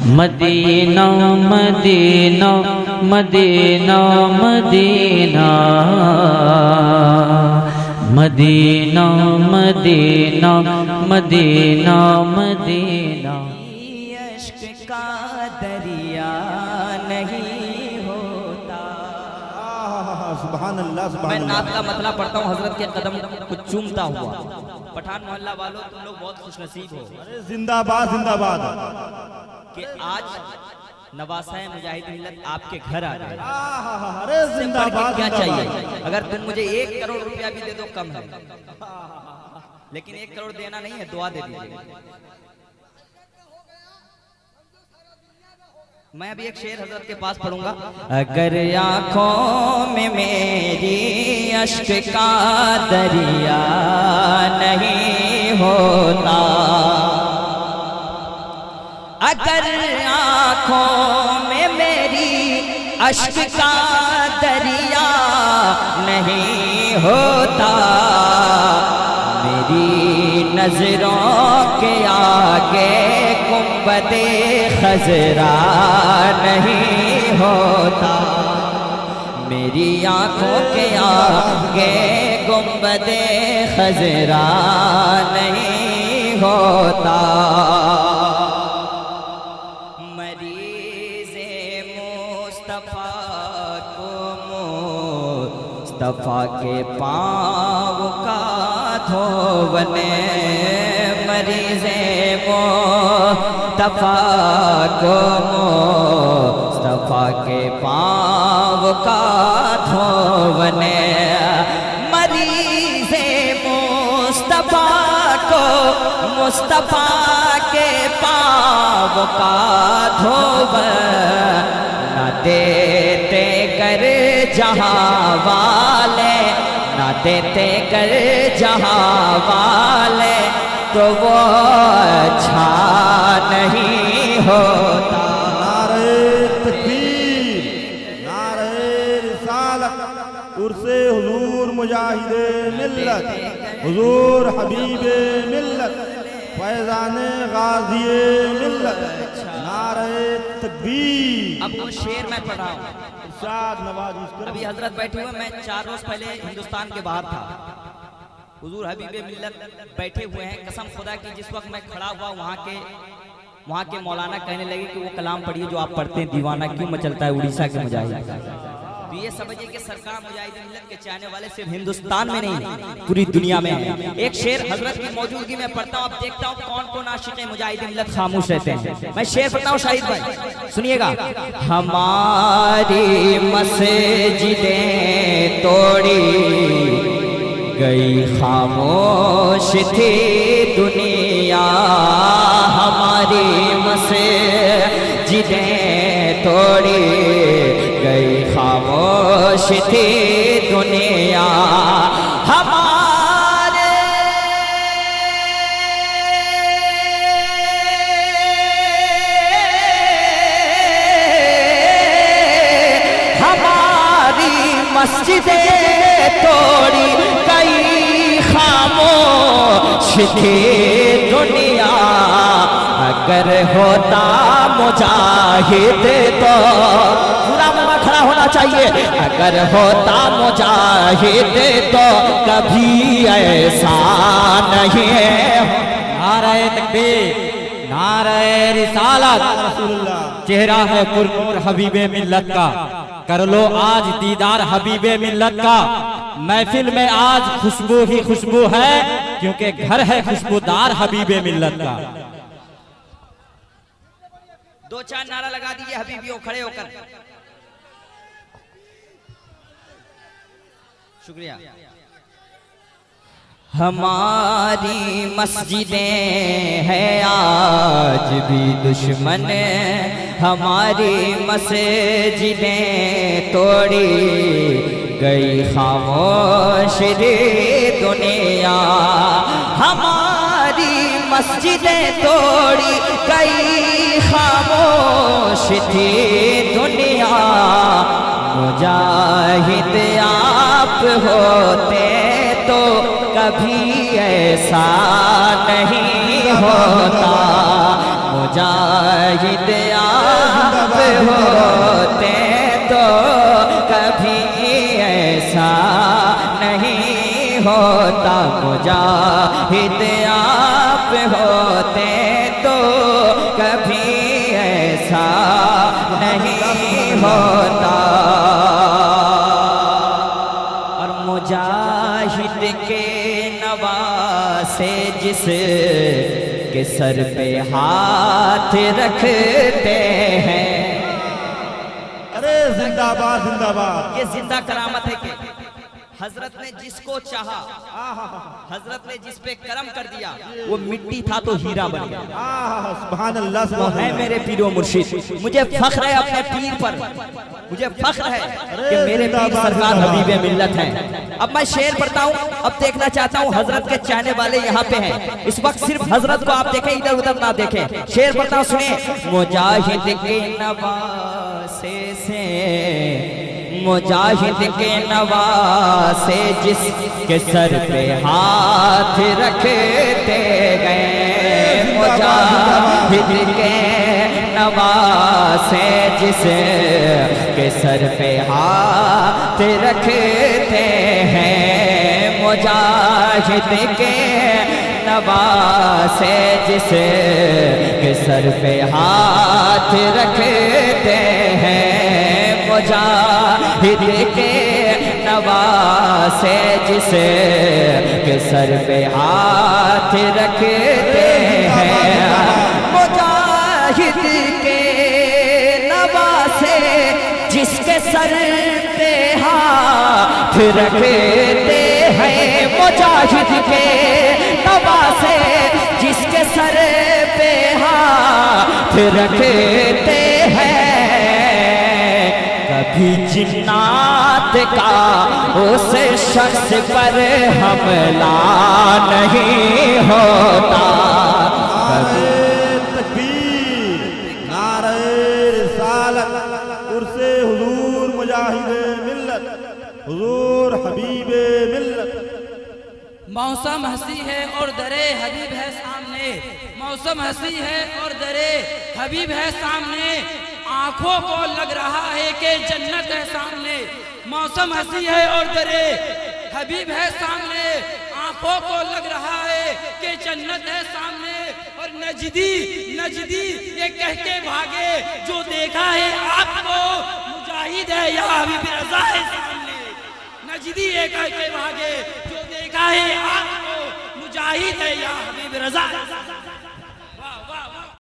Medina Medina Medina Medina Medina Medina Medina Medina. इश्क का दरिया नहीं होता। सुभान अल्लाह सुभान मैं अल्लाह। नात का मतलब पढ़ता हूँ, हजरत के कदम को चूमता हुआ। पठान मोहल्ला वालों, तुम लोग बहुत खुशनसीब हो। अरे जिंदाबाद जिंदाबाद। कि आज नवासाए मुजाहिद मिल्लत आपके घर आ गए। अरे जिंदाबाद क्या जिंदाबाद। चाहिए? अगर तुम मुझे 1 करोड़ रुपया भी दे दो कम है, लेकिन 1 करोड़ देना नहीं है, दुआ दे दीजिए। मैं अभी एक शेर हजरत के पास पढ़ूंगा। अगर आंखों में मेरी अश्क का दरिया नहीं होता, अगर आंखों में मेरी अश्क का दरिया नहीं होता, मेरी नजरों के आगे गुंबदे खजरा नहीं होता, मेरी आंखों के आगे गुंबदे खजरा नहीं होता। मरीज़े मुस्तफ़ा को मुस्तफ़ा के पाँव का धोवने, मरीज़े मुस्तफ़ा को मुस्तफ़ा के पाँव का धोवने, मरीज़े मुस्तफ़ा को मुस्तफ़ा के पाँव का धोवन न देते कर जहाँ वाले, न देते कर जहाँ वाले, तो वो अच्छा नहीं होता। नारे तकबीर, नारे रिसालत, उर्से हुजूर मुजाहिदे मिल्लत, हुजूर हबीबे मिल्लत, फैज़ाने गाज़िए मिल्लत, नारे तकबीर। अब वो शेर मैं पढ़ा हूँ। इरशाद नवाज़िश करो। अभी हजरत बैठे हुए, मैं 4 रोज पहले हिंदुस्तान के बाहर था। हुजूर हबीबे मिल्लत बैठे हुए हैं। कसम खुदा की, जिस वक्त मैं खड़ा हुआ वहाँ के मौलाना कहने लगे कि वो कलाम पढ़िए जो आप पढ़ते हैं, दीवाना क्यों मचलता है उड़ीसा के मुजाहिद। तो ये समझिए कि सरकार मुजाहिद मिल्लत के चाहने वाले सिर्फ हिंदुस्तान में नहीं, पूरी दुनिया में है। एक शेर हजरत की मौजूदगी में पढ़ता हूँ, अब देखता हूँ कौन कौन आशिक़े मुजाहिद मिल्लत खामोश रहते हैं। मैं शेर पढ़ता हूँ, शाहिद भाई सुनिएगा। हमारी मस्जिदें तोड़ी गई खामोश थी दुनिया, हमारी मस्जिदें तोड़ी गई खामोश थी दुनिया, हमारे हमारी मस्जिदें तोड़ी गई खामोश थी दुनिया, अगर होता मुजाहिद तो पूरा मुंह खड़ा होना चाहिए, अगर होता मुजाहिद तो कभी ऐसा नहीं है। नारे तकबीर, नारे रिसालत, चेहरा है पुरनूर हबीबे मिल्लत का, कर लो आज दीदार हबीबे मिल्लत का। महफिल में आज खुशबू ही खुशबू है, क्योंकि घर है खुशबूदार हबीबे मिल्लत का। 2-4 नारा लगा दीजिए हबीबियों, खड़े होकर। शुक्रिया। हमारी मस्जिदें हैं आज भी दुश्मन, हमारी मस्जिदें तोड़ी गई खामोश रे दुनिया, हमारी मस्जिदें तोड़ी गई खामोश थी दुनिया, मुजाहिद आप होते तो कभी ऐसा नहीं होता, मुजाहिद आप होते तो कभी ऐसा नहीं होता, मुजाहिद आप होते तो कभी ऐसा नहीं होता। और मुजाहिद के नवासे जिस के सर पे हाथ रखते हैं। अरे जिंदाबाद जिंदाबाद। ये जिंदा करामत है कि हजरत ने जिसको चाहा, हजरत ने जिस पे करम कर दिया, वो मिट्टी था तो हीरा बन गया। सुभान अल्लाह वो सुभान है अल्लाह। मेरे पीरो मुर्शिद। मुझे फख्र है अपने पीर पर, मुझे फख्र है कि मेरे पीर सरकार हबीबे मिल्लत हैं। अब मैं शेर पढ़ता हूँ, अब देखना चाहता हूँ हजरत के चाहने वाले यहाँ पे हैं। इस वक्त सिर्फ हजरत को आप देखें, इधर उधर ना देखें। शेर पढ़ता हूँ, सुनिए। मुजाहिद के नवासे से, मुजाहिद के नवासे जिसके सर पे हाथ रखते गए। मुजाहिद के नवासे जिसके सर पे हाथ रखते हैं। मुजाहिद के नवासे जिसके सर पे हाथ रखते हैं। मुजाहिद के नवासे जिसे के सर पे हाथ रखते हैं। मुजाहिद के नवासे जिसके सर पे हाथ रखते हैं। मुजाहिद के नवासे जिसके सर पे हाथ रखते हैं। कभी जिन्नात का उस शख्स पर हमला नहीं होता। नारे तकबीर, नारे रिसालत, उर्से हुजूर मुजाहिदे मिल्लत, हुजूर हबीबे मिल्लत। मौसम हंसी है और दरे हबीब है सामने, मौसम हंसी है और दरे हबीब है सामने। आंखों को लग रहा है कि जन्नत है सामने। मौसम हंसी है और दरे हबीब है सामने। आंखों को लग रहा है कि जन्नत है सामने। और नजदी नजदी ये कह के भागे, जो देखा है आपको मुजाहिद है या हबीब रज़ा है सामने। नजदी ये कह के भागे, जो देखा है आपको मुजाहिद है या हबीब रज़ा।